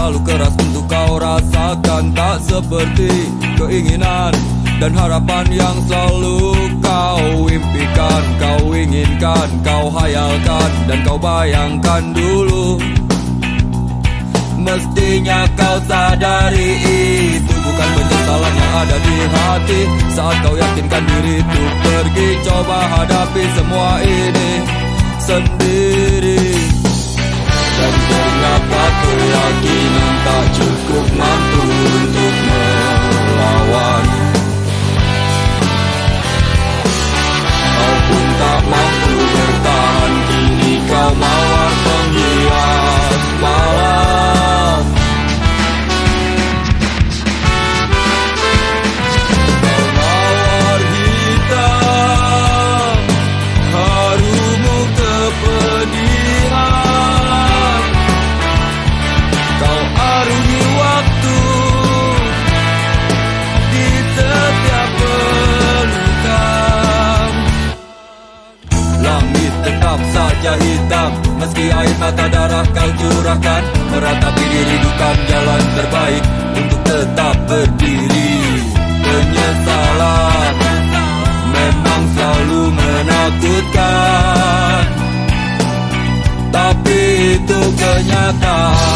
terlalu keras untuk kau rasakan. Tak seperti keinginan dan harapan yang selalu kau impikan, kau inginkan, kau hayalkan, dan kau bayangkan dulu. Mestinya kau sadari itu bukan penyesalan yang ada di hati. Saat kau yakinkan diri untuk pergi, coba hadapi semua ini sendiri. Dan ternyata keyakinan tak cukup mampu untuk melawan. Kau pun tak mampu bertahan, kini kau mawar penghias malam. Kau mawar hitam, harumu kepedihan. Kau arungi waktu di setiap pelukan. Langit tetap saja hitam, meski air mata darah kau curahkan. Meratapi diri bukan jalan terbaik untuk tetap berdiri. Penyesalan memang selalu menakutkan, tapi itu kenyataan.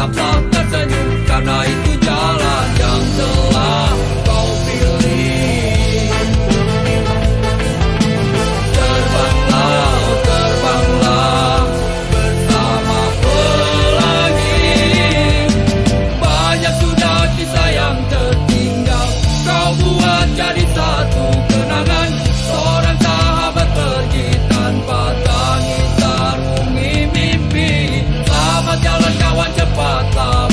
tetaplah tersenyum, karena itu jalan yang telah kau pilih. Terbanglah, oh terbanglah bersama pelangi. Banyak sudah kisah yang tertinggal, kau buat jadi satu kenangan. Seorang sahabat pergi tanpa tangis, arungi mimpi. Selamat jalan kawan, cepatlah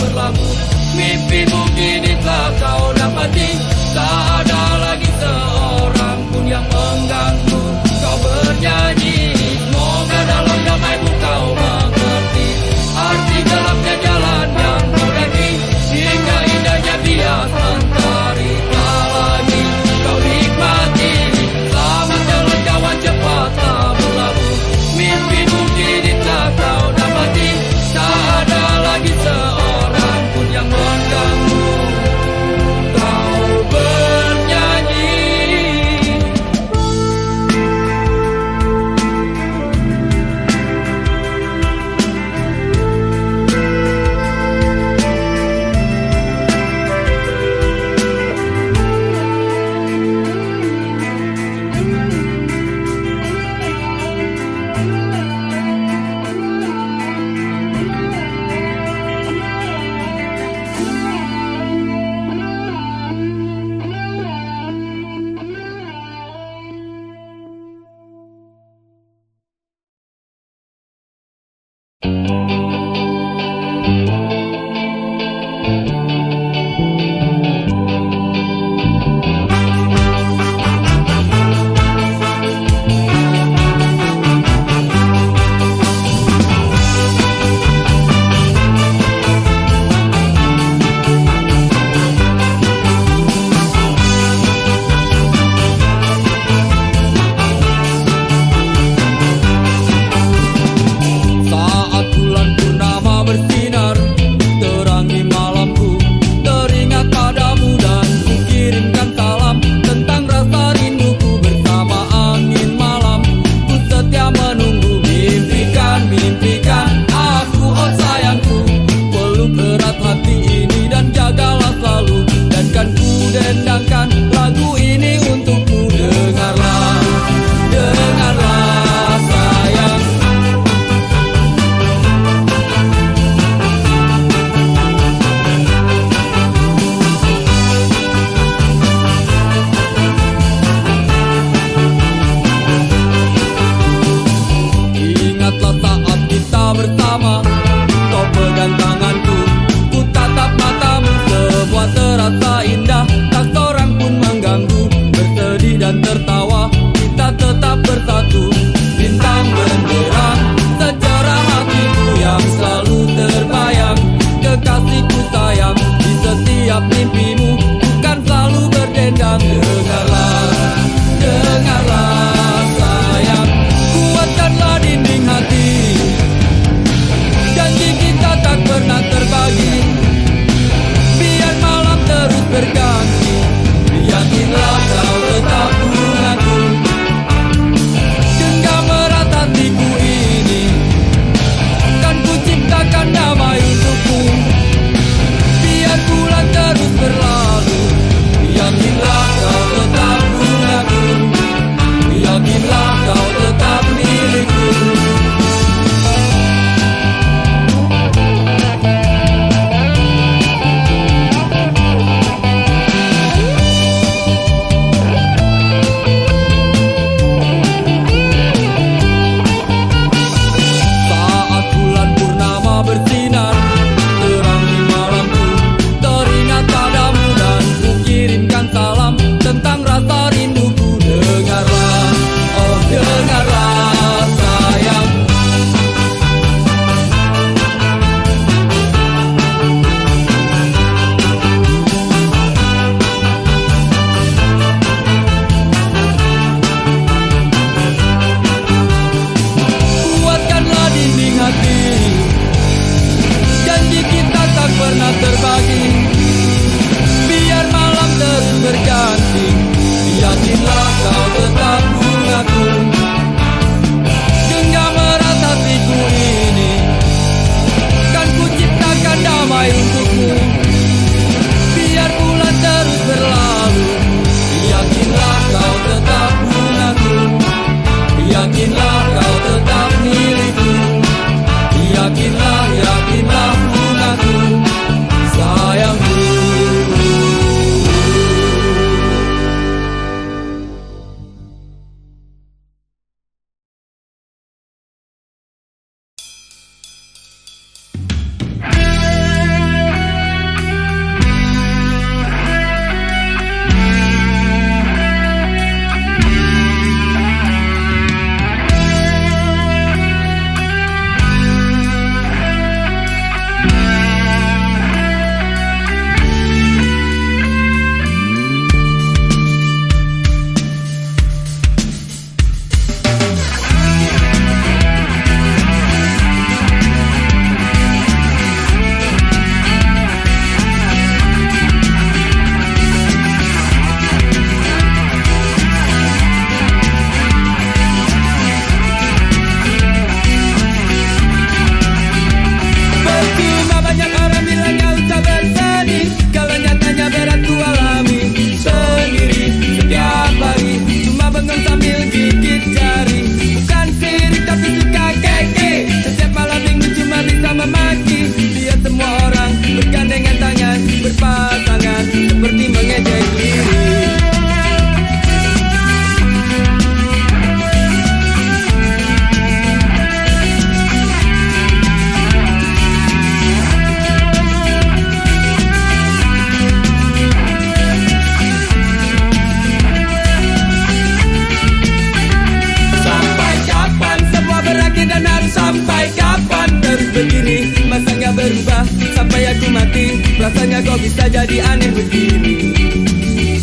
susah sampai aku mati. Rasanya kok bisa jadi aneh begini.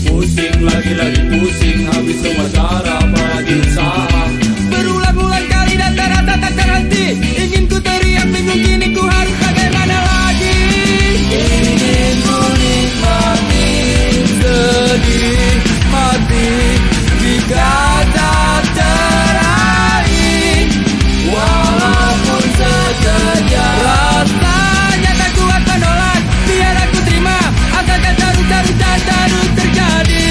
Pusing lagi pusing, habis semua cara apalagi usaha. Berulang-ulang kali dan terasa tak terhenti. Ingin ku teriak bingung kini ku harus bagaimana lagi. Ingin ku nikmati sedih mati jika tak teraih, walaupun sekejap. Rasanya tak kuat menolak, biar aku terima. Asalkan terus terjadi.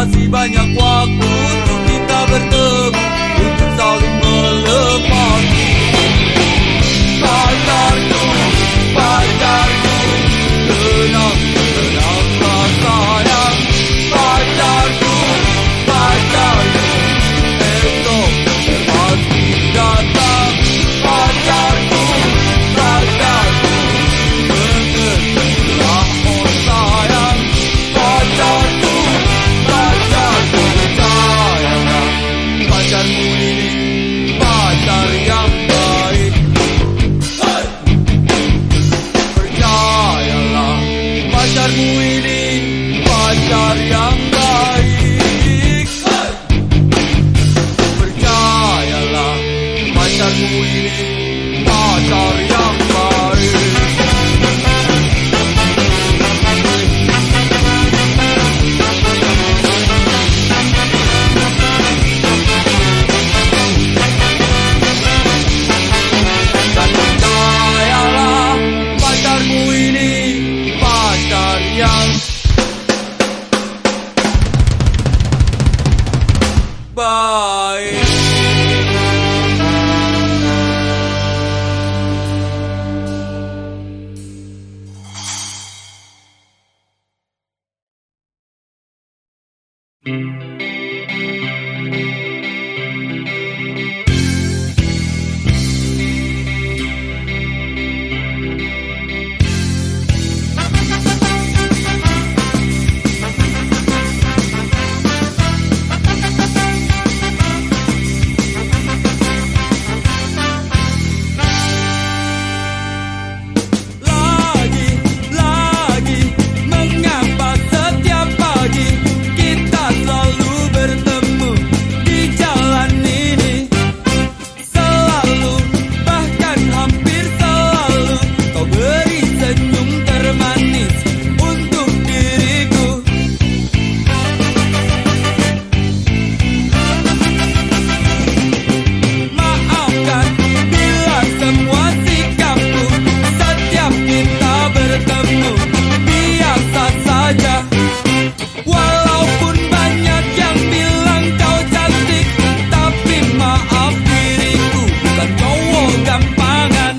masih banyak waktu untuk kita bertemu, untuk saling melepasi. Pacarku, pacarku, tenang, tenanglah sayang. Pacarku, pacarku, esok pasti datang. Pacarku, pacarku, mengertilah oh sayang. Pacarku, pacarku, percayalah, pacarmu ini pacar yang baik. Hey! Percayalah, pacarmu ini pacar yang baik. Hey! Percayalah, pacarmu ini pacar yang baik. Dan percayalah, pacarmu ini pacar yang baik. Lagi, mengapa setiap pagi kita selalu bertemu di jalan ini? Selalu, bahkan hampir selalu, kau beri senyum termanis untuk diriku. Maafkan bila semua sikapku setiap kita bertemu biasa saja. Walaupun banyak yang bilang kau cantik, tapi maaf diriku bukan cowok gampangan.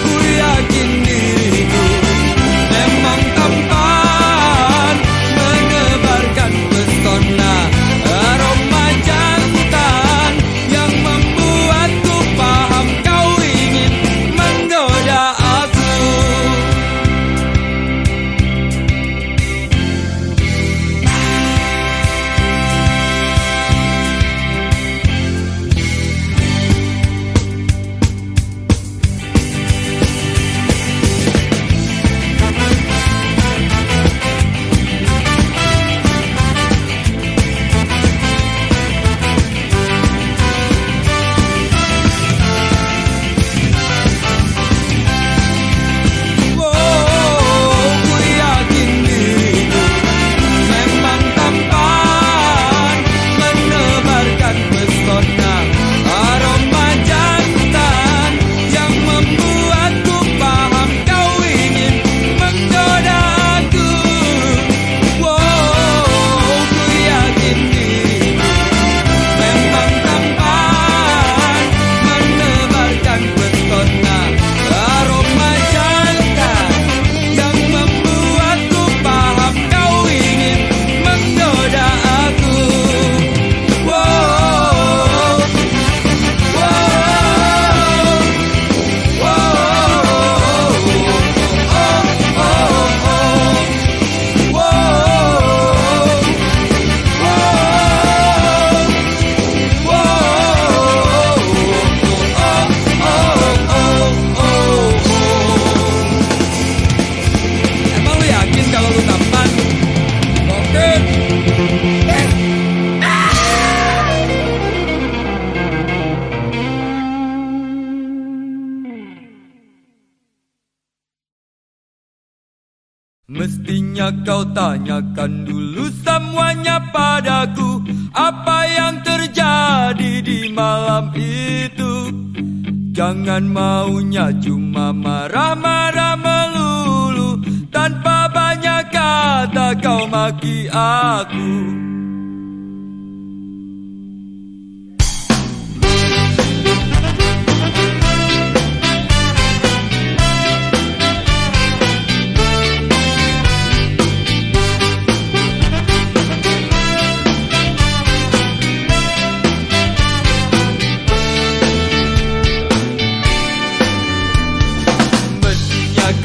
Ku yakin diriku memang tampan, menebarkan pesona aroma jantan yang membuatku paham kau ingin menggoda aku. Ku yakin diriku memang tampan, menebarkan pesona aroma jantan yang membuatku paham kau ingin menggoda aku. Ku yakin diriku memang tampan, menebarkan pesona aroma jantan yang membuatku paham kau ingin menggoda aku. Emang lu yakin kalau lu tampan? Oke. Mestinya kau tanyakan dulu semuanya padaku, apa yang terjadi di malam itu. Jangan maunya cuma marah-marah melulu tanpa banyak banyak kata kau maki aku.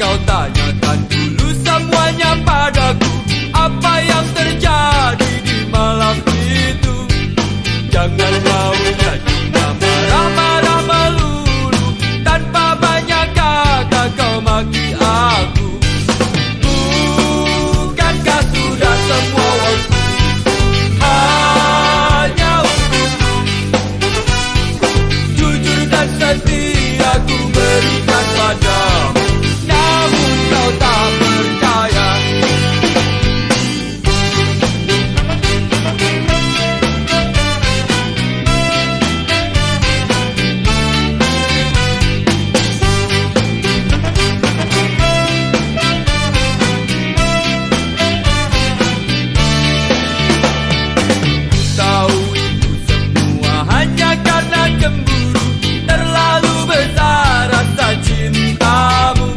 Kau tanyakan dulu semuanya padaku, apa yang terjadi di malam itu. Jangan mau jadi marah-marah melulu, tanpa banyak kata kau maki aku. Bukankah sudah semua waktu hanya untukmu? Jujur dan setia ku berikan padamu, kau tak percaya. Tahu itu semua hanya karena cemburu, terlalu besar rasa cintamu.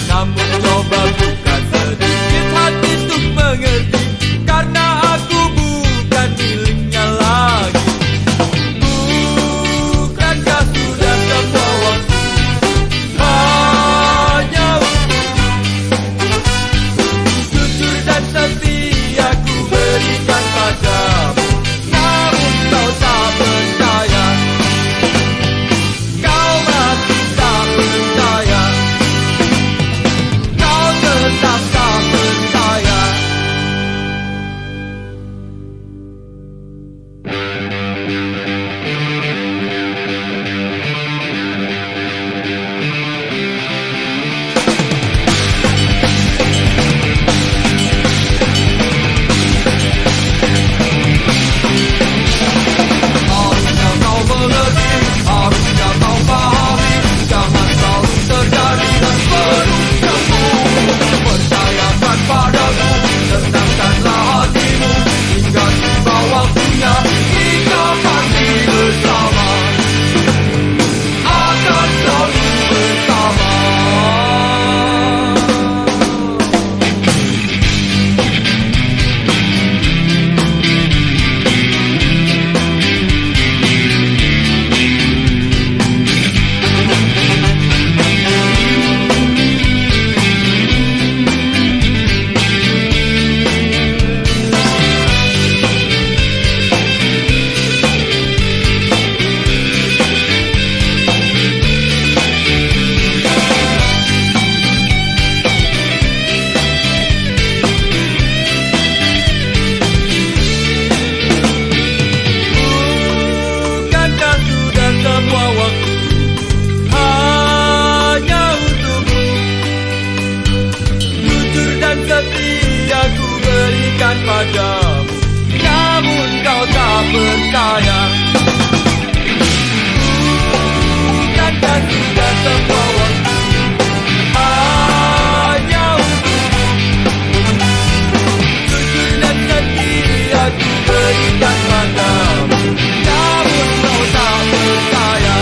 Namun coba buka sedikit hati untuk mengerti, karena aku bukan miliknya lagi. Bukankah sudah semua waktu hanya untukmu? Jujur dan setia ku berikan padamu, namun kau tak percaya. Kau masih tak percaya, tetap tak percaya. Harusnya kau mengerti, harusnya kau pahami, jangan selalu terjadi dan penuh cemburu. Percayakan padaku, tenangkanlah hatimu, hingga tiba waktunya kita pasti bersama, akan selalu bersama. Semua waktu hanya untukmu. Jujur dan setia ku berikan padamu, namun kau tak percaya. Bukankah sudah semua waktu hanya untukmu? Jujur dan setia ku berikan padamu, namun kau tak percaya.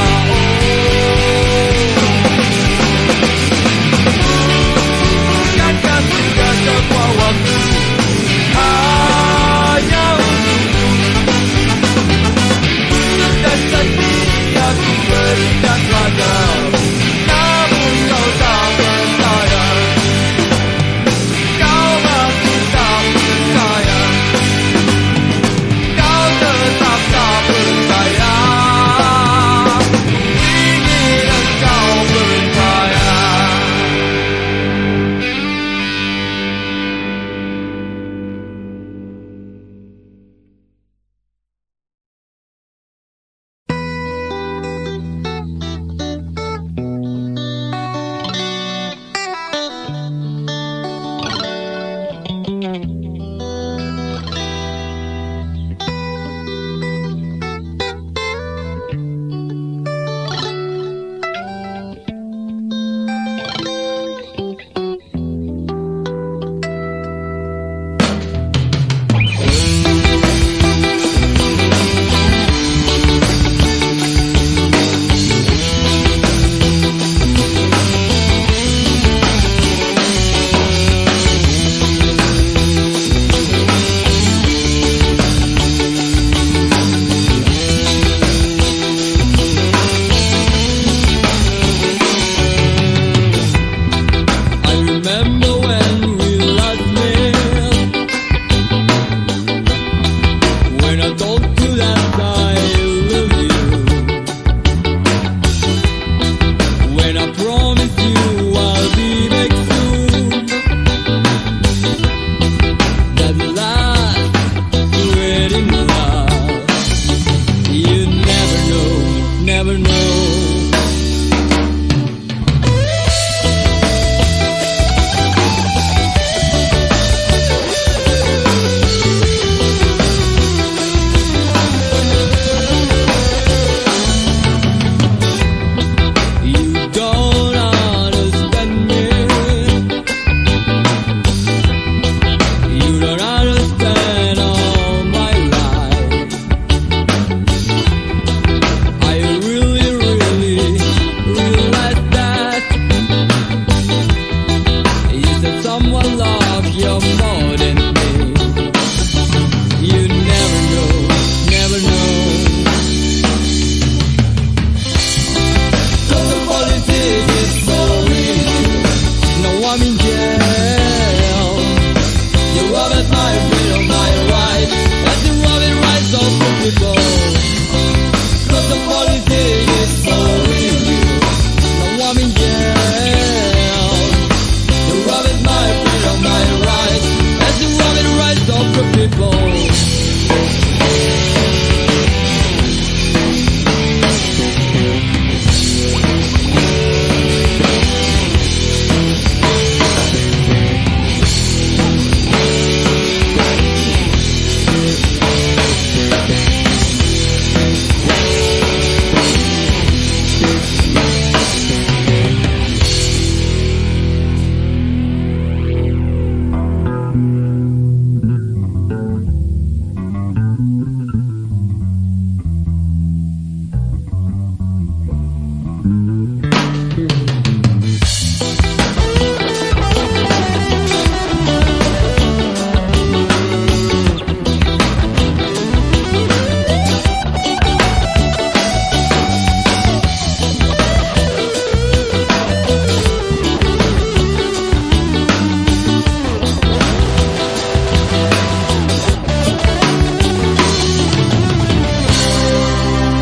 Bukankah sudah semua waktu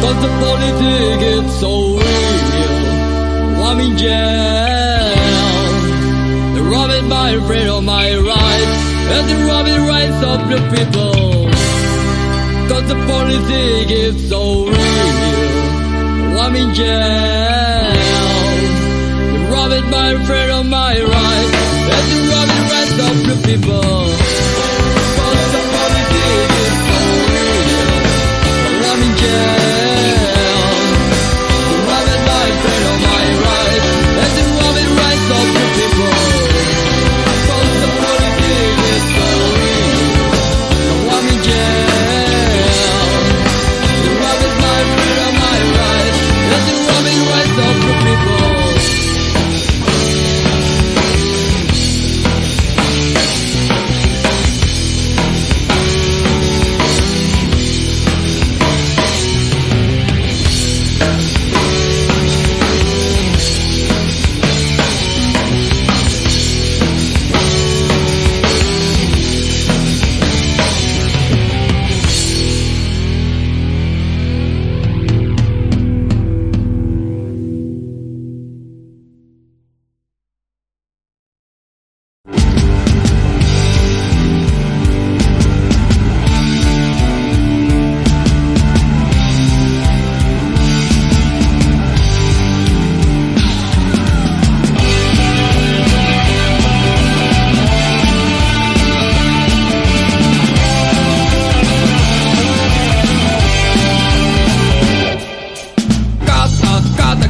'Cause the politics is so real. I'm in jail. They're robbing my freedom, my rights, and they're robbing rights of the people. 'Cause the politics is so real. I'm in jail. They're robbing my freedom, my rights, and they're robbing rights of the people. 'Cause the politics is so real. I'm in jail.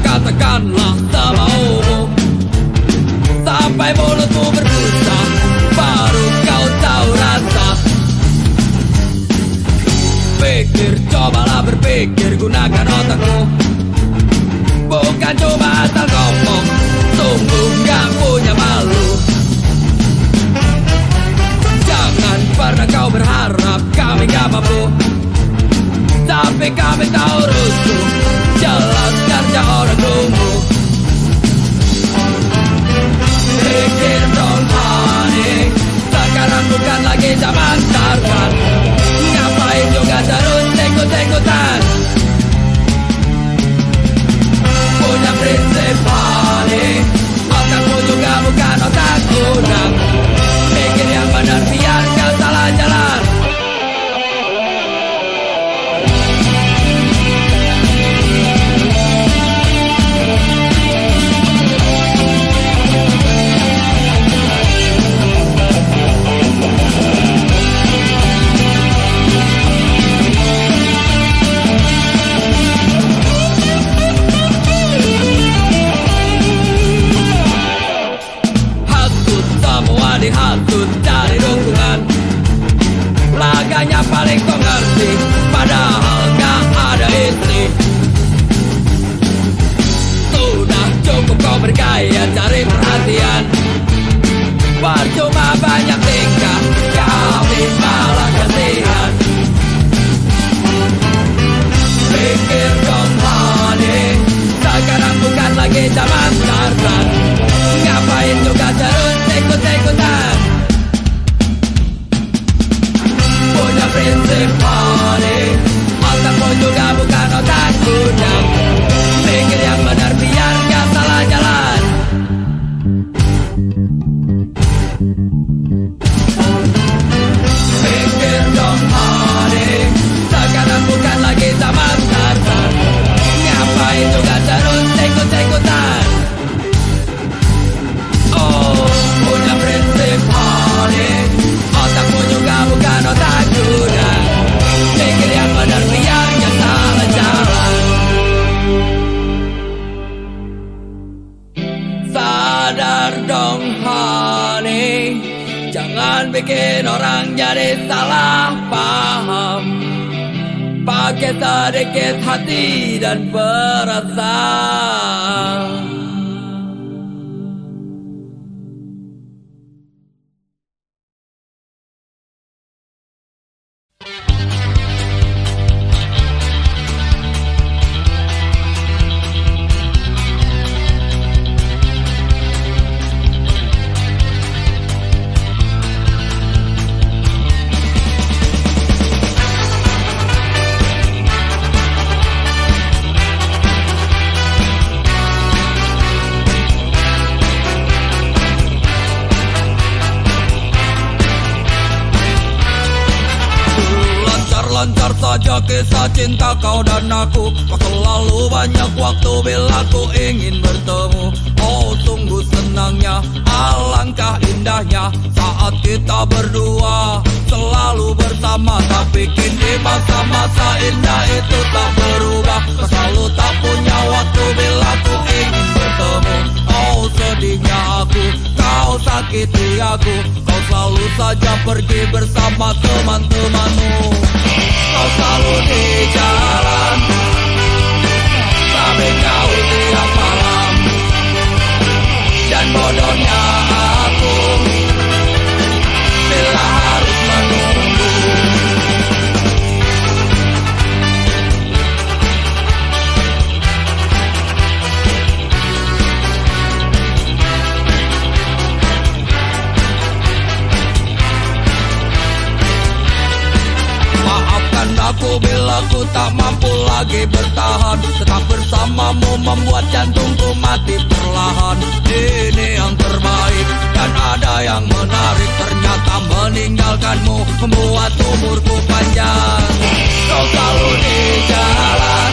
Katakanlah semaumu sampai mulutmu berbusa, baru kau tahu rasa. Pikir, cobalah berpikir, gunakan otakmu, bukan cuma asal ngomong. Sungguh gak punya malu. Jangan pernah kau berharap kami gak mampu, tapi kami tahu rusuh. Jelas kerja orang tunggu. Pikir dong panik, sekarang bukan lagi zaman tarkan. Ngapain juga terus ikut-ikutan? Punya prinsip panik, otakmu juga bukan otak udang. Pikir yang benar biar gak salah jalan. Dihasut dari dukungan, laganya paling kau ngerti, padahal gak ada isi. Sudah cukup kau bergaya cari perhatian, percuma banyak tingkah, kami malah kasihan. Pikir dong honey, sekarang bukan lagi zaman Tarzan. Ngapain juga terus ikut-ikutan? Punya prinsip honey, otakmu juga bukan otak gudang. Pikir yang benar biar gak salah jalan. Pikir dong honey, sekarang bukan lagi zaman Tarzan. Ngapain juga terus ikut-ikutan? Punya prinsip honey, otakmu juga bukan otak kuda. Pikir yang benar biar gak salah jalan. Sadar dong honey, jangan bikin orang jadi salah paham. Pakai sedikit hati dan perasaan. lancar saja kisah cinta kau dan aku. Kau selalu banyak waktu bila ku ingin bertemu. Oh sungguh senangnya, alangkah indahnya saat kita berdua selalu bersama. Tapi kini masa-masa indah itu tak berubah. Kau selalu tak punya waktu bila ku ingin bertemu. Oh sedihnya aku, kau sakiti aku. Kau selalu saja pergi bersama teman-temanmu. Kau selalu di jalan sampai kau tiap malam. Dan bodohnya aku bila harus menunggu. Maafkan aku bila ku tak mampu lagi bertahan. Tetap bersamamu membuat jantungku mati perlahan. Ini yang terbaik dan ada yang menarik. Ternyata meninggalkanmu membuat umurku panjang. Kau selalu di jalan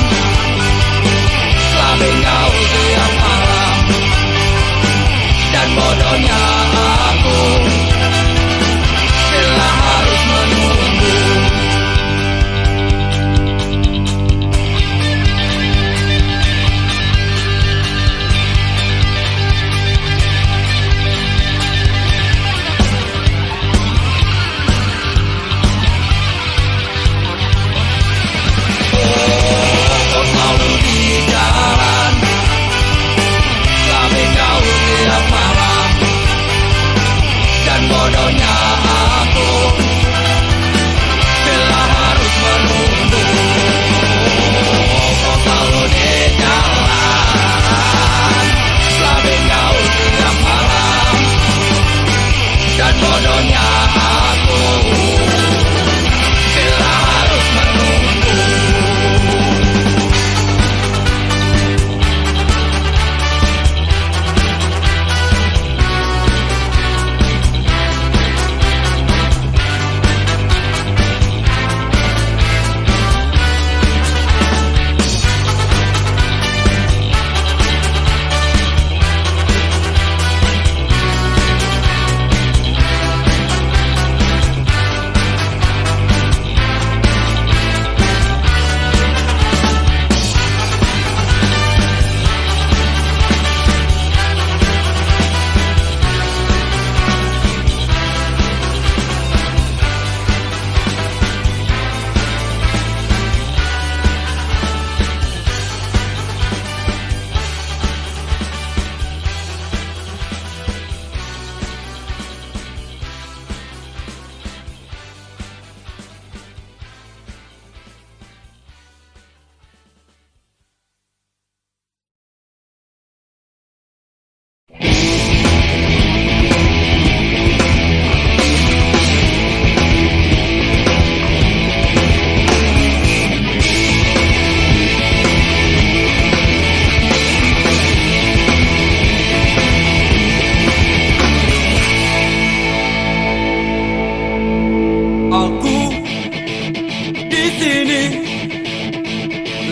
selama kau tiap malam. Dan bodohnya aku bila harus menunggu. Bodohnya aku bila harus menunggu. Kau selalu di jalan selama kau tiap malam. Dan bodohnya aku bila harus menunggu.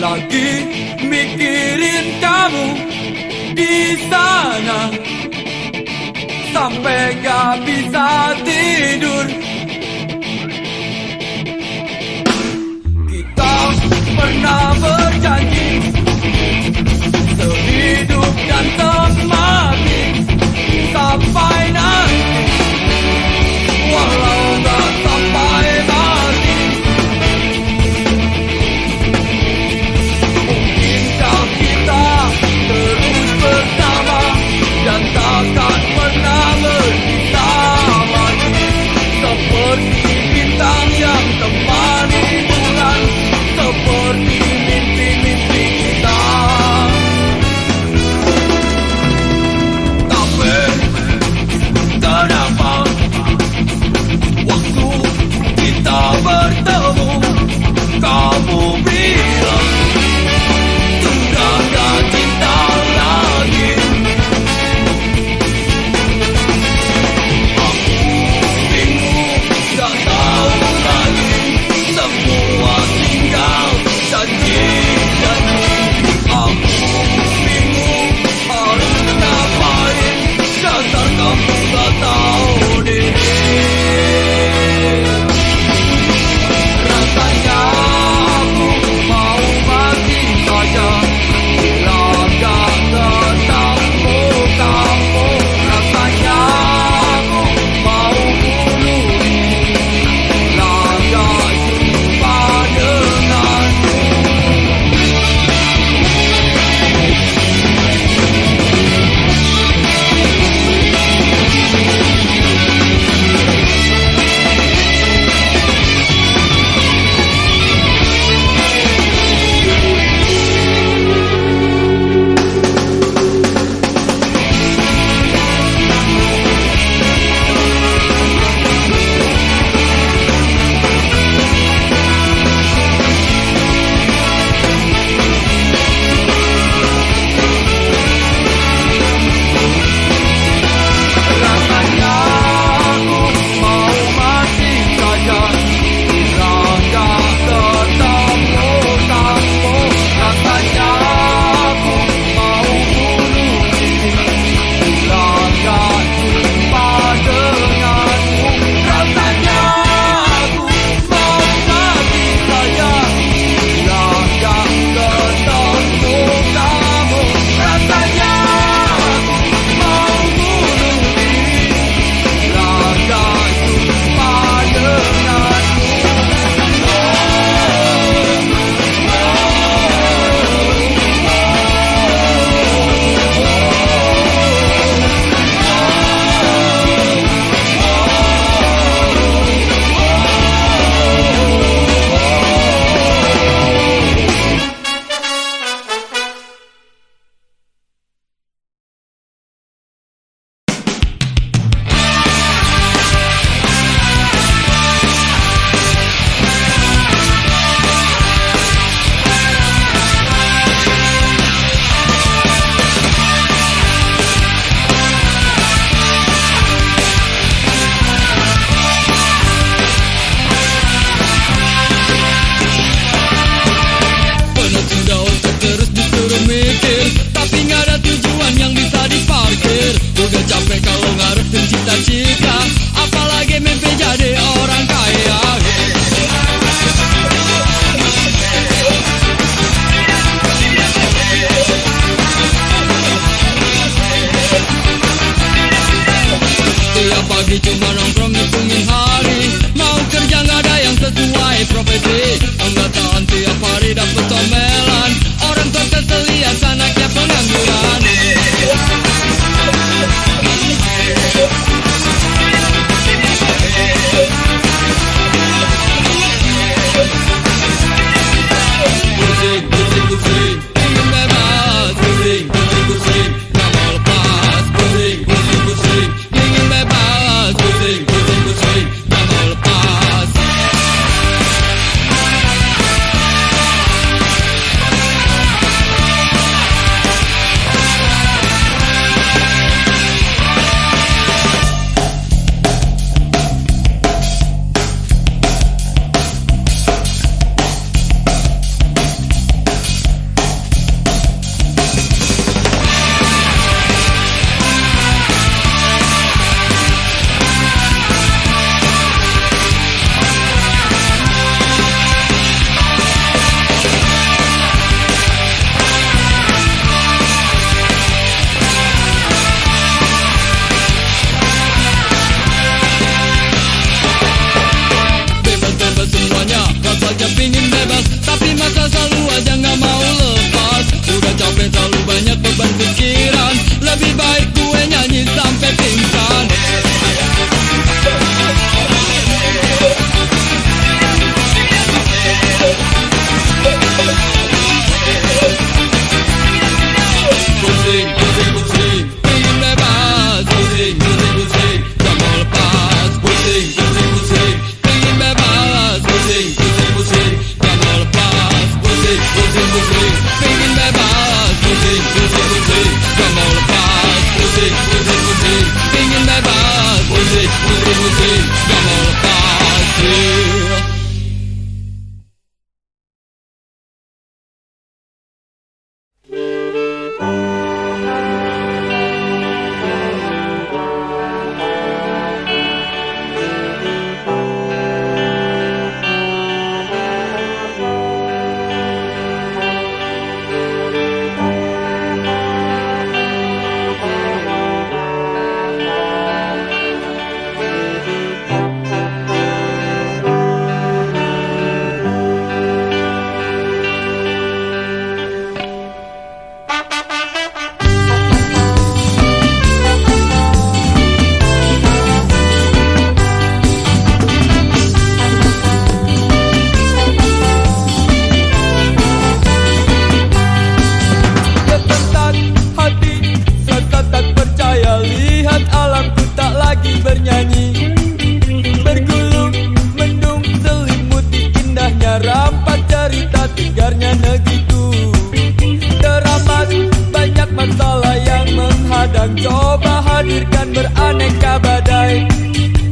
Lagi mikirin kamu di sana sampai gak bisa tidur. Kita pernah berjanji sehidup dan semati sampai nanti, walau gak sampai mati. Terus bersama dan takkan pernah berpisah lagi. rampas cerita tegarnya negeriku. Teramat banyak masalah yang menghadang, coba hadirkan beraneka badai.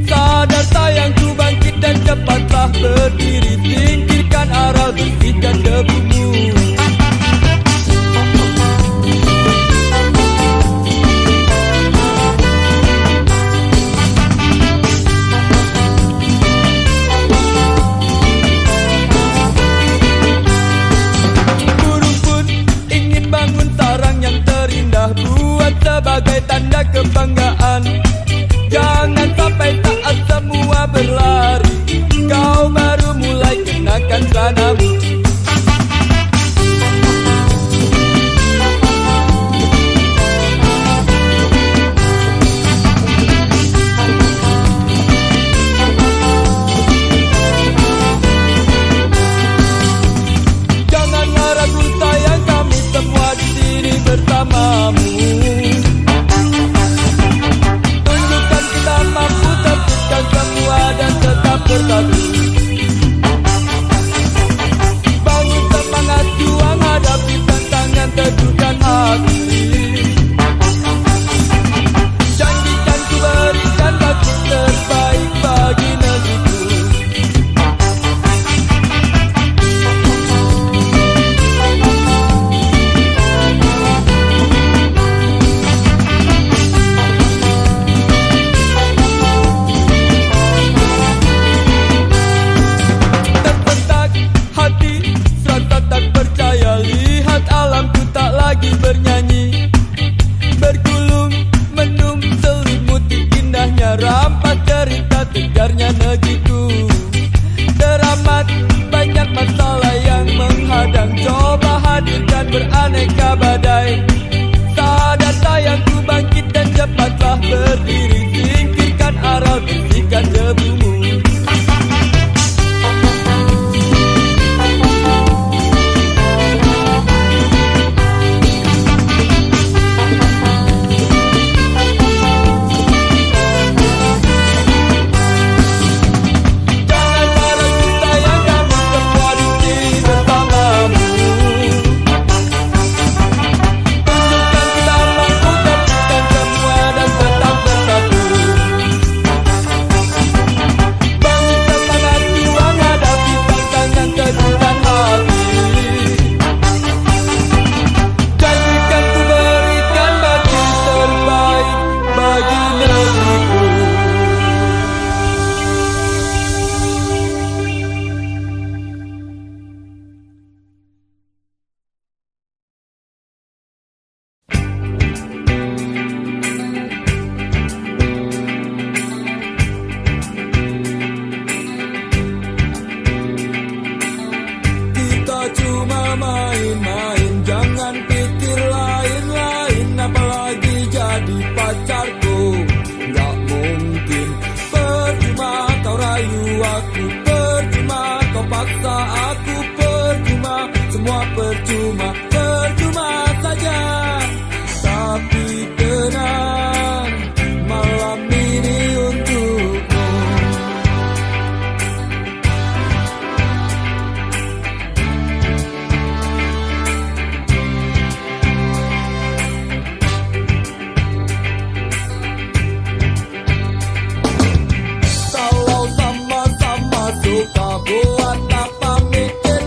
Sadar sayangku, bangkit dan cepatlah berdiri, singkirkan aral, bersihkan debumu. Buat sebagai tanda kebanggaan. Jangan sampai saat semua berlari, kau baru mulai kenakan sanamu. Janganlah ragu sayang, kami semua di sini bersamamu. Tunjukkan kita mampu teruskan semua dan tetap bersatu. Bangun semangat juang, hadapi tantangan, teguhkan hati. Janjikan ku berikan waktu terbaik bagi negeriku. Lihat alamku tak lagi bernyanyi, bergulung menung selimuti indahnya, rampas cerita tegarnya negeriku. Teramat banyak masalah yang menghadang, coba hadirkan beraneka badai. Sadar sayangku, bangkit dan cepatlah berdiri, singkirkan aral, bersihkan debumu. Cuma main-main, jangan pikir lain-lain, apalagi jadi pacarku. Gak mungkin, percuma kau rayu aku, percuma kau paksa aku, percuma, semua percuma, percuma saja. Tapi tenang, malam ini untukmu. Buat apa mikir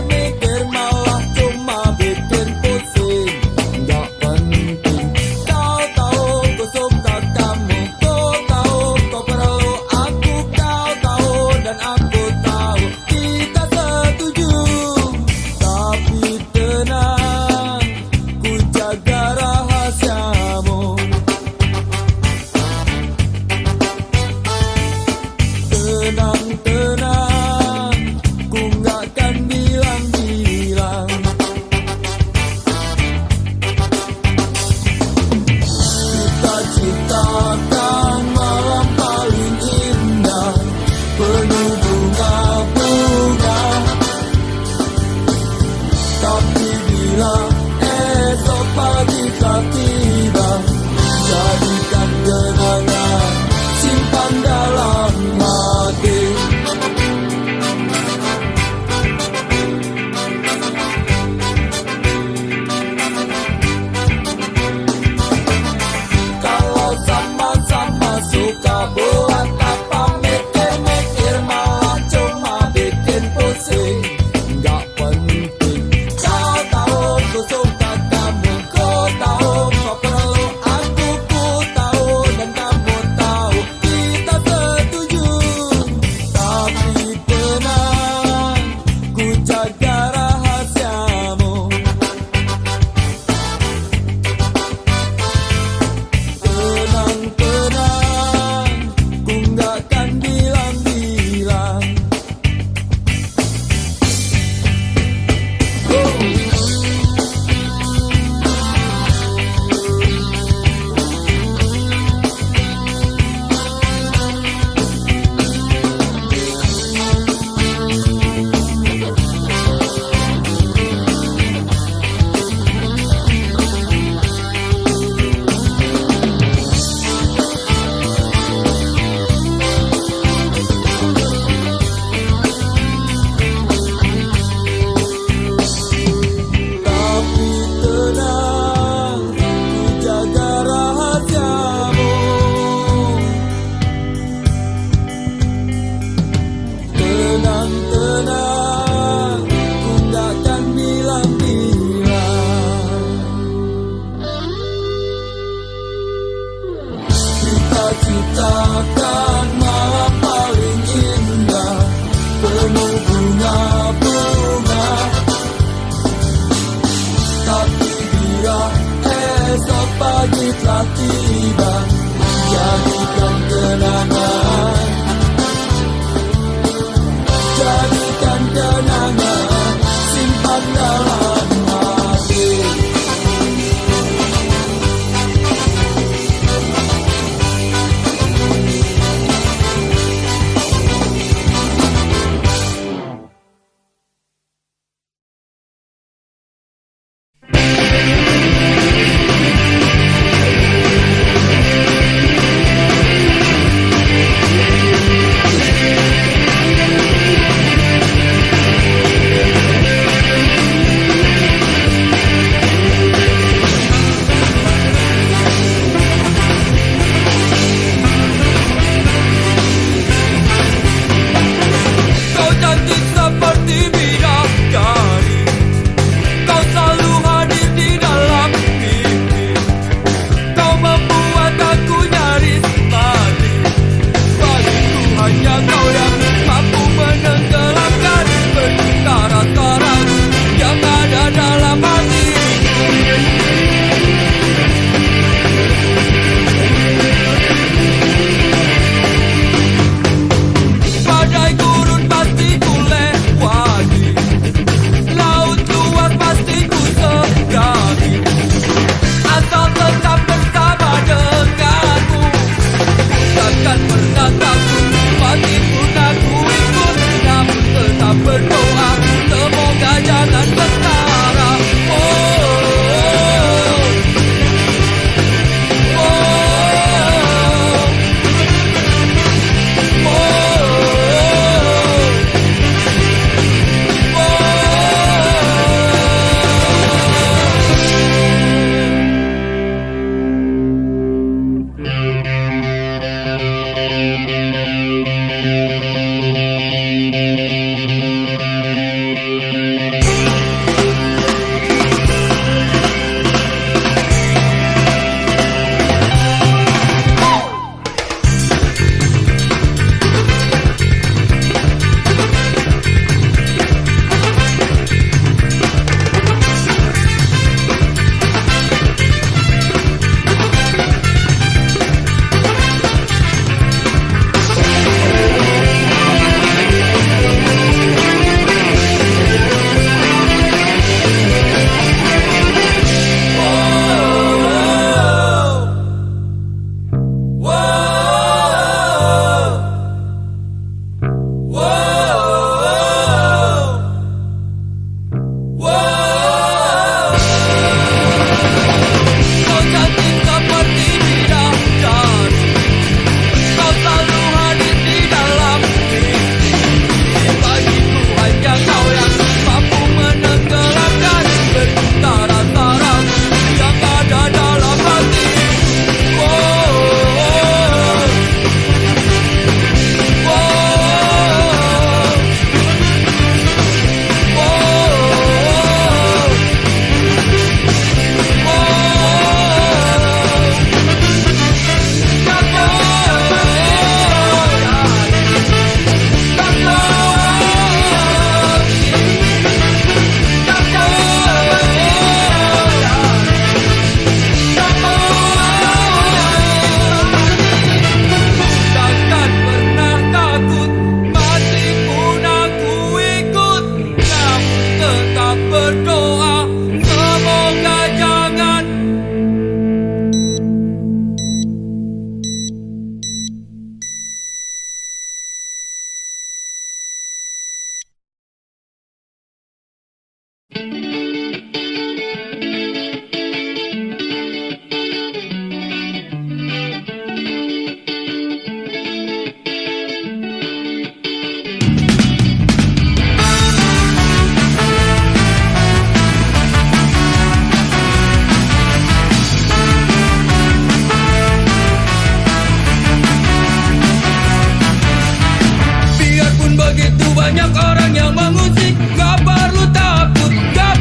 Biarpun begitu banyak orang yang mengusik, gak perlu takut, gak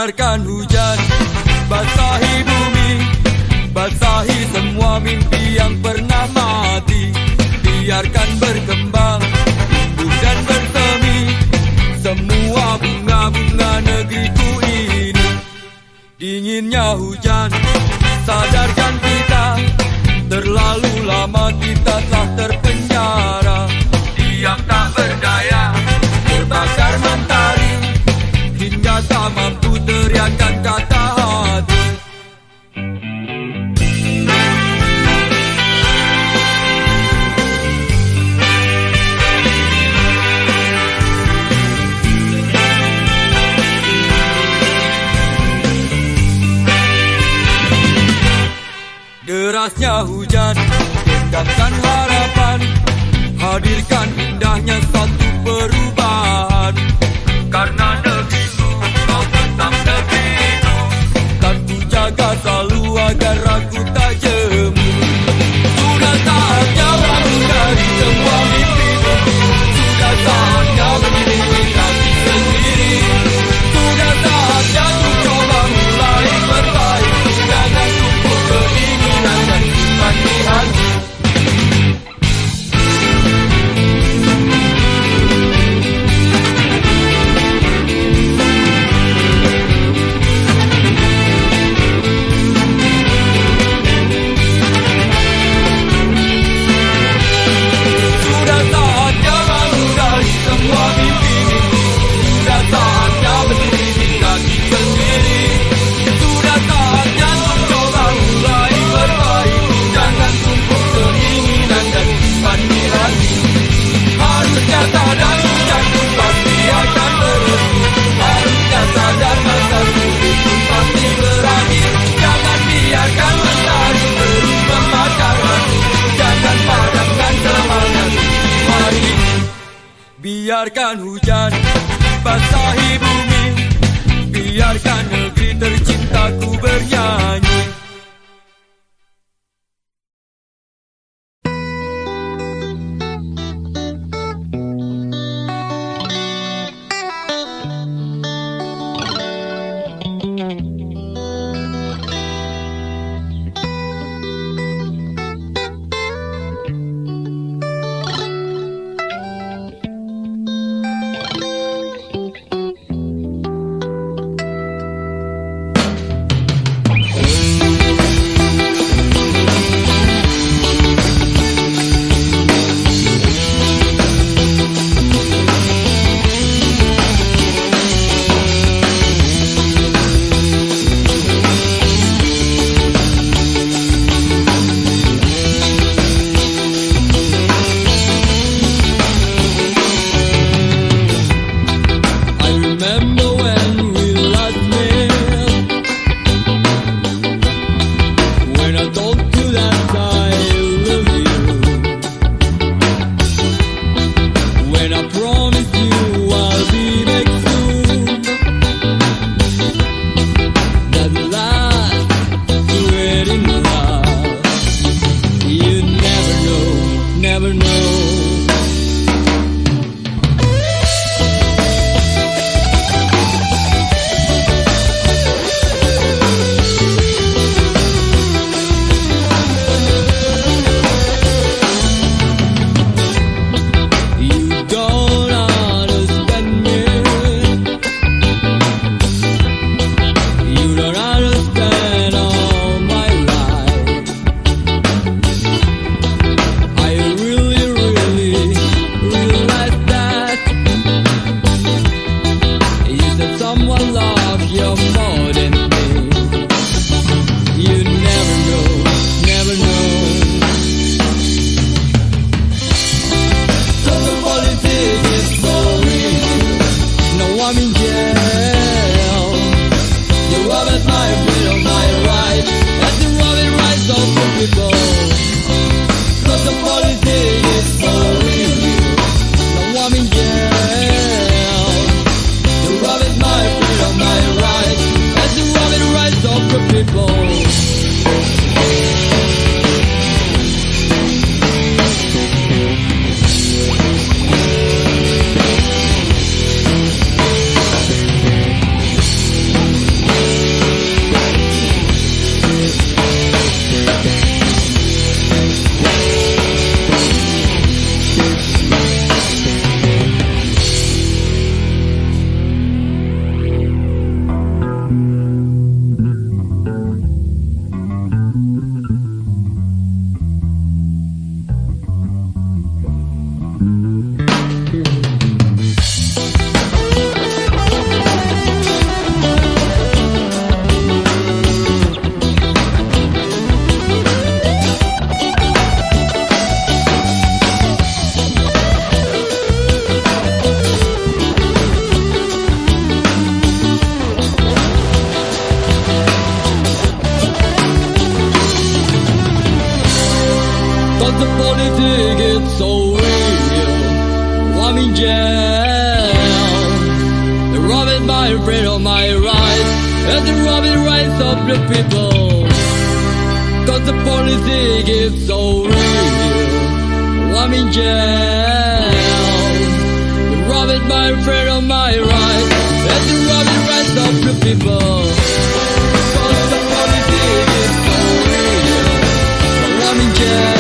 Biarkan hujan basahi bumi, basahi semua mimpi yang pernah mati. Biarkan berkembang, tumbuh dan bersemi semua bunga-bunga negeriku ini. Dinginnya hujan sadarkan kita, terlalu lama kita telah terpenjara. Diam tak berdaya, terbakar mentari, hingga tak mampu teriakan kata hati. Derasnya hujan, tegakkan harapan, hadirkan indahnya satu perubahan. Karena negeriku, kau tetap negeriku, kan ku jaga selalu agar aku tak jemu. Sudah saatnya bangun dari semua mimpimu, sudah saatnya berdiri kaki sendiri, sudah saatnya ku coba mulai berbaik. Jangan tumpuk keinginan dan simpan di hati. Biarkan hujan basahi bumi, biarkan negeri tercintaku bernyanyi. 'Cause the politics is so real. I'm in jail. They're robbing my freedom, my rights, and they're robbing rights of the people. 'Cause the politics is so real. I'm in jail. They're robbing my freedom, my rights, and they're robbing rights of the people. 'Cause the politics is so real. I'm in jail.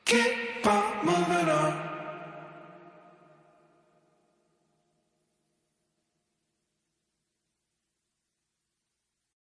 Keep